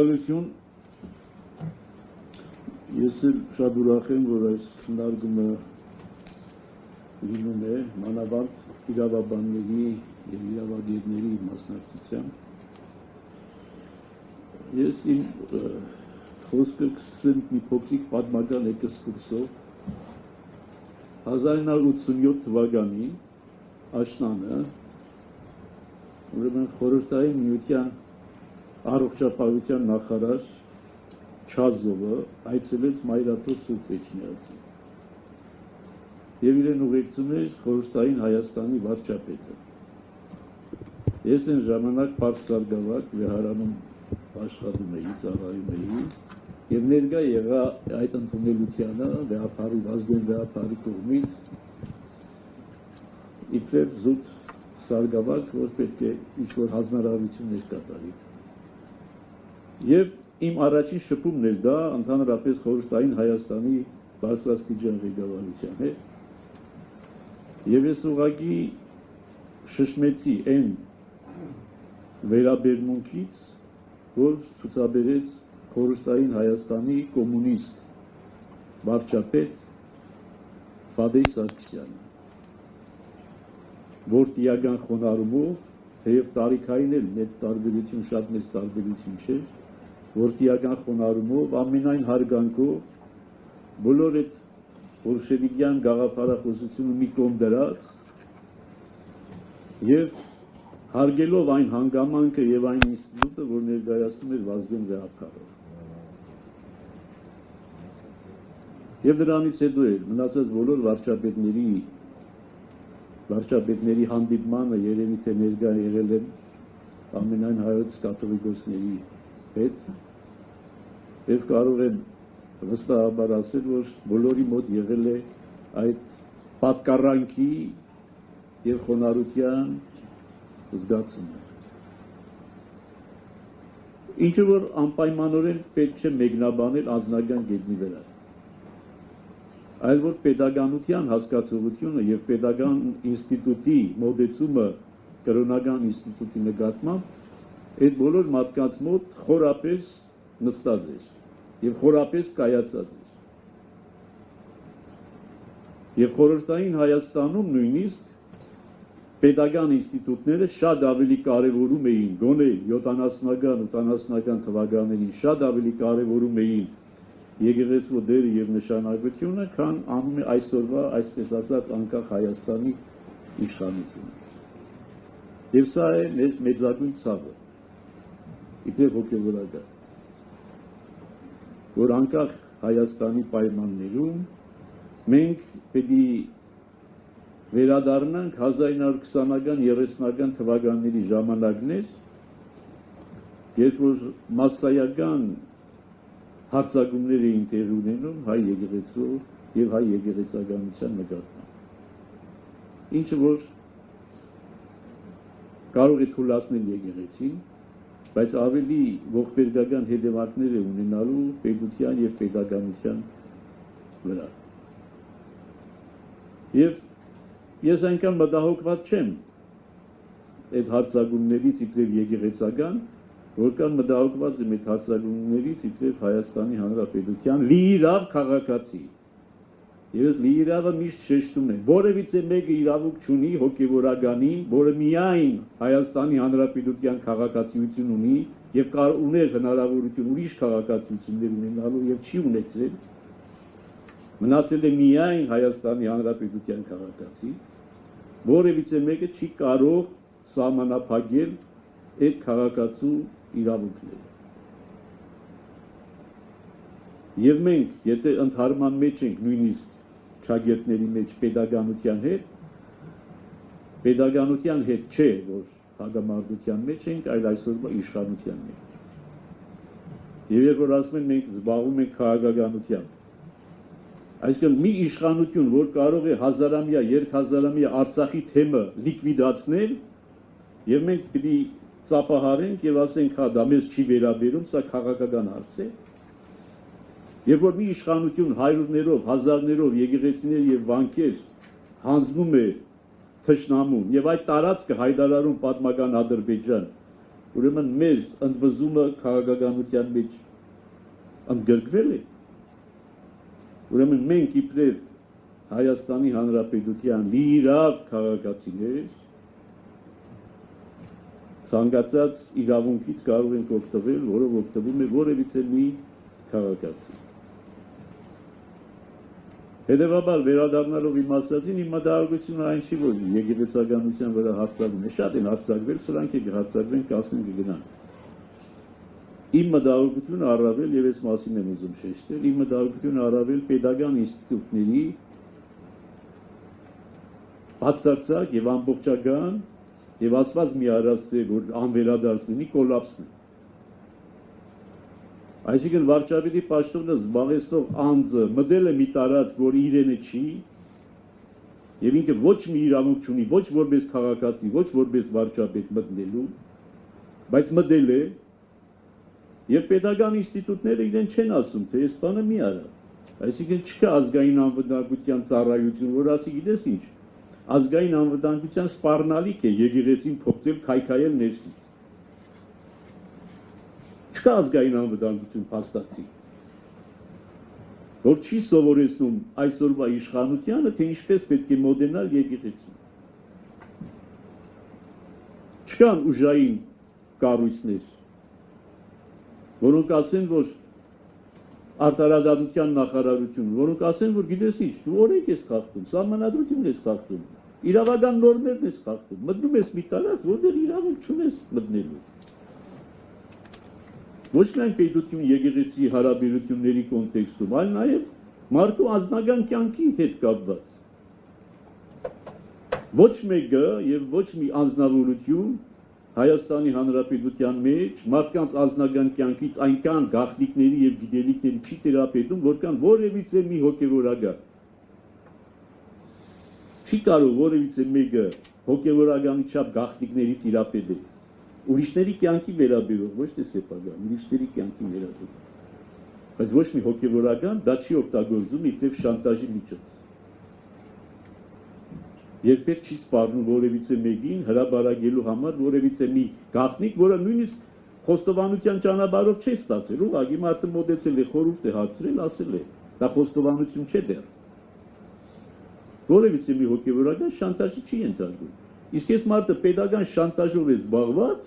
Շնորհակալություն։ Ես էլ շատ ուրախ եմ, որ այս քննարկումը լինում է մանավանդ իրավաբանների եւ իրավագետների մասնակցությամբ։ Ես իմ խոսքը կսկսեմ մի փոքրիկ պատմական էքսկուրսով 1987 թվականին աշնանը ուրեմն խորհրդային միության առողջապահության նախարար Չազովը այցելեց Մայրաթոր Սուրբ Էջմիածին եւ իրեն ուղեկցում էր խորհրդային Հայաստանի վարչապետը։ Ես այն ժամանակ Պարս Սարգսակ վեհարանում աշխատում էի, ծառայում էի եւ ներկա եղա այդ ընդունելությանը ազգային վեհապարի կողմից իբրև զուտ Սարգսակ, որ պետք է ինչ-որ հանձնարարություններ կատարի։ Եվ իմ առաջին շփումն էր դա ընդհանրապես խորհրդային Հայաստանի բարձրաստիճան ղեկավարության հետ։ Եվ ես ուղղակի շշմեցի այն վերաբերմունքից, որ ցուցաբերեց խորհրդային Հայաստանի կոմունիստ վարչապետ Ֆադեյ Սարգսյանը, որ տիական խոնարհումով, թեև տարիքային էլ մեծ տարբերություն, շատ մեծ տարբերություն չէր, որ տիական խոնարհումով, ամենայն հարգանքով բոլոր այդ բոլշևիկյան գաղափարախոսությունը մի կողմ դրած եւ հարգելով այն հանգամանքը եւ այն ինստիտուտը, որ ներկայացնում էր Վազգեն Վեհապարով։ Եվ դրանից հետո էր մնացած բոլոր վարչապետների հանդիպմանը երևի թե ներկա եղել են ամենայն հայոց կաթողիկոսների հետ եւ կարող եմ վստահաբար ասել, որ բոլորի մոտ եղել է այդ պատկառանքի եւ խոնարհության զգացումը։ Ինչը որ անպայմանորեն պետք չէ մեկնաբանել անձնական գետնի վրա, այլ որ պետականության հասկացողությունը եւ պետական ինստիտուտի մոտեցումը կրոնական ինստիտուտի նկատմամբ այդ բոլոր մարդկանց մոտ խորապես նստած էր եւ խորապես կայացած էր։ Եւ խորհրդային Հայաստանում նույնիսկ պետական ինստիտուտները շատ ավելի կարևորում էին, գոնե 70-80-ական թվականներին շատ ավելի կարևորում էին եկեղեցու դերը եւ նշանակությունը, քան անում է այսօրվա, այսպես ասած, անկախ Հայաստանի իշխանությունը։ Եվ սա է մեր մեծագույն ցավը, իբրև հոգեվորական, որ անկախ Հայաստանի պայմաններում մենք պետք է վերադառնանք 1920-ական, 30-ական թվականների ժամանակներ, երբ որ մասսայական հարձակումներ էին տեղի ունենում հայ եկեղեցու եւ հայ եկեղեցականության նկատմամբ, ինչը որ կարող է թույլատնել եկեղեցին, բայց ավելի ողբերգական հետևանքներ է ունենալու պետության եւ պետականության վրա։ Եվ ես այնքան մտահոգված չեմ այդ հարձակումներից իբրև եկեղեցական, որքան մտահոգված եմ այդ հարձակումներից իբրև Հայաստանի Հանրապետության լիիրավ քաղաքացի։ Ես լիիրավը միշտ շեշտում եմ, որևիցե մեկը իրավունք չունի հոգևորականին, որը միայն Հայաստանի Հանրապետության քաղաքացիություն ունի եւ ուներ հնարավորություն ուրիշ քաղաքացիություններ ունենալու եւ չի ունեցել, մնացել է միայն Հայաստանի Հանրապետության քաղաքացի, որևիցե մեկը չի կարող սահմանափակել այդ քաղաքացու իրավունքները։ Եվ մենք, եթե ընդհարման մեջ ենք նույնիսկ շագերտների մեջ պետականության հետ չէ, որ հակամարտության մեջ ենք, այլ այսօրվա իշխանության մեջ։ Եվ երբ որ ասում են մենք զբաղվում ենք քաղաքականությամբ, այսինքն մի իշխանություն, որ կարող է հազարամյա, երկհազարամյա Արցախի թեմը լիկվիդացնել, եւ մենք պիտի ծափահարենք եւ ասենք, հա, դա մեզ չի վերաբերում, սա քաղաքական հարց է։ Երբ որ մի իշխանություն հարյուրներով, հազարներով եկեղեցիներ եւ վանքեր հանձնում է թշնամուն եւ այդ տարածքը հայտարարում պատմական Ադրբեջան, ուրեմն մեր ընդվզումը քաղաքականության մեջ ընդգրկվել է, ուրեմն մենք իբրև Հայաստանի Հանրապետության լիիրավ քաղաքացիներ ցանկացած իրավունքից կարող ենք օգտվել, որով օգտվում է որևիցե մի քաղաքացի։ Հետևաբար վերադառնալով իմ ասածին, իմ մտահոգությունը այն չի, որ եկեղեցականության վրա հարձակվում է, շատ են հարձակվել, սրանք կհարձակվեն, կասեն կգնան։ Իմ մտահոգությունը առավել, եւ այս մասին եմ ուզում շեշտել, իմ մտահոգությունը առավել պետական ինստիտուտների բացարձակ եւ ամբողջական եւ ասված մի առաստ է, որ անվերադարձ լինի, կոլապսն է։ Այսինքն վարչապետի պաշտոնը զբաղեցնող անձը մտել է մի տարածք, որ իրենը չի, եւ ինքը ոչ մի իրավունք չունի, ոչ որպես քաղաքացի, ոչ որպես վարչապետ մտնելու, բայց մտել է, եւ պետական ինստիտուտները իրեն չեն ասում, թե այս բանը մի արա։ Այսինքն չկա ազգային անվտանգության ծառայություն, որ ասի գիտես ինչ, ազգային անվտանգության սպառնալիք է եկեղեցին փոխել քայքայել ներսից։ Չկա ազգային անվտանգություն փաստացի, որ չի սովորեցնում այսօրվա իշխանությանը, թե ինչպես պետք է մոդենալ եկեղեցին։ Չկան ուժային կառույցներ, որոնք ասեն, որ արտարադատության նախարարություն, որոնք ասեն, որ գիտես ինչ, դու օրենք ես խախտում, սահմանադրությունն ես խախտում, իրավական նորմերն ես խախտում, մտնում ես մի տարածք, որտեղ իրավունք չունես մտնելու։ Ոչ միայն պետություն եկեղեցի հարաբերությունների կոնտեքստում, այլ նաև մարդու անձնական կյանքի հետ կապված։ Ոչ մեկը եւ ոչ մի անձնավորություն Հայաստանի Հանրապետության մեջ մարդկանց անձնական կյանքից այնքան գաղտնիքների եւ գիտելիքների չի տիրապետում, որքան որևիցե մի հոգեվորական։ Չի կարող որևիցե մեկը հոգեվորականի չափ գաղտնիքների տիրապետել։ Ուրիշների կյանքի վերաբերող, ոչ թե սեփական, ուրիշների կյանքի վերաբերող։ Բայց ոչ մի հոգեվորական դա չի օգտագործում իբրև շանտաժի միջոց։ Երբեք չի սպառնում որևիցե մեկին հրաբարակելու համար որևիցե մի գաղտնիք, որը նույնիսկ խոստովանության ճանապարհով չի ստացել, ուղղակի մարդը մոտեցել է, խորհուրդ է հարցրել, ասել է, դա խոստովանություն չէ դեռ։ Որևիցե մի հոգեվորական շանտաժի չի ենթարկվում։ Իսկ այս մարդը պետական շանտաժով է զբաղված,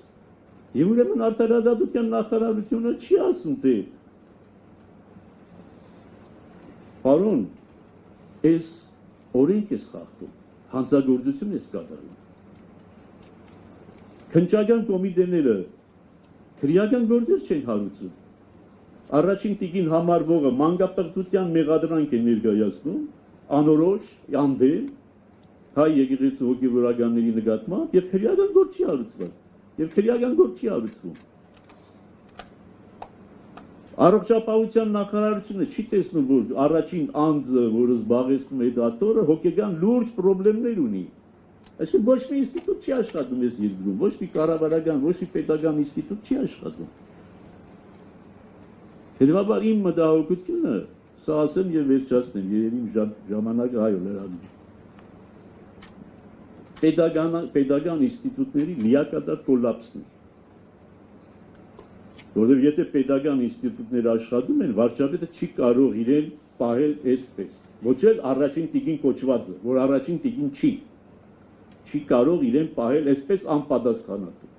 եւ ուրեմն արտարադատության նախարարությունը չի ասում, թե պարոն, այս օրենք ես խախտում, հանցագործություն ես կատարում։ Քննչական կոմիտեները քրեական գործեր չեն հարուցում։ Առաջին տիկին համարվողը մանկապղծության մեղադրանք է ներկայացնում, անորոշ, անդել, հայ եկեղեցու հոգեվորականների նկատմամբ եւ քրեական գործ չի հարուցված, եւ քրեական գործ չի հարուցվում։ Առողջապահության նախարարությունը չի տեսնում, որ առաջին անձը, որը զբաղեցնում է դատորը, հոգեգան լուրջ խնդիրներ ունի։ Այսինքն ոչ մի ինստիտուտ չի աշխատում այս երկրում, ոչ մի կառավարական, ոչ մի պետական ինստիտուտ չի աշխատում։ Հետևաբար իմ մտահոգությունը, սա ասեմ եւ վերջացնեմ, երևի ժամանակը այո լրանում։ Պետական ինստիտուտների լիակատար կոլապսն է։ Որովհետև եթե պետական ինստիտուտները աշխատում են, վարչապետը չի կարող իրեն պահել այսպես։ Ոչ էլ առաջին տիկին կոչվածը, որ առաջին տիկին չի կարող իրեն պահել այսպես անպատասխանատու։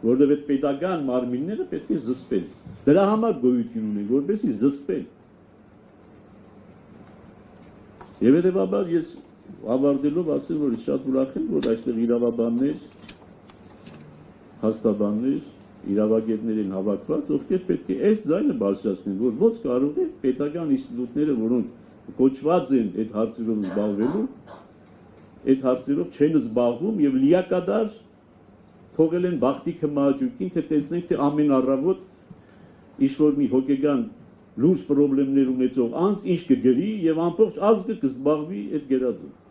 Որովհետև պետական մարմինները պետք է զսպեն։ Դրա համար գոյություն ունեն, որպեսզի զսպեն։ Եվ հետևաբար ես ավարտելով ասեմ, որ շատ ուրախ եմ, որ այստեղ իրավաբաններ, հաստաբաններ, իրավագետներ են հավաքված, ովքեր պետք է այս ձայնը բարձրացնեն, որ ոնց կարող է պետական ինստիտուտները, որոնք կոչված են այդ հարցերով զբաղվելու, այդ հարցերով չեն զբաղվում եւ լիակատար թողել են բախտի քմահաճույքին, թե տեսնենք, թե ամեն առավոտ ինչ-որ մի հոգեգան լուրջ խնդիրներ ունեցող անձ ինչ կգրի եւ ամբողջ ազգը կզբաղվի այդ գերազով։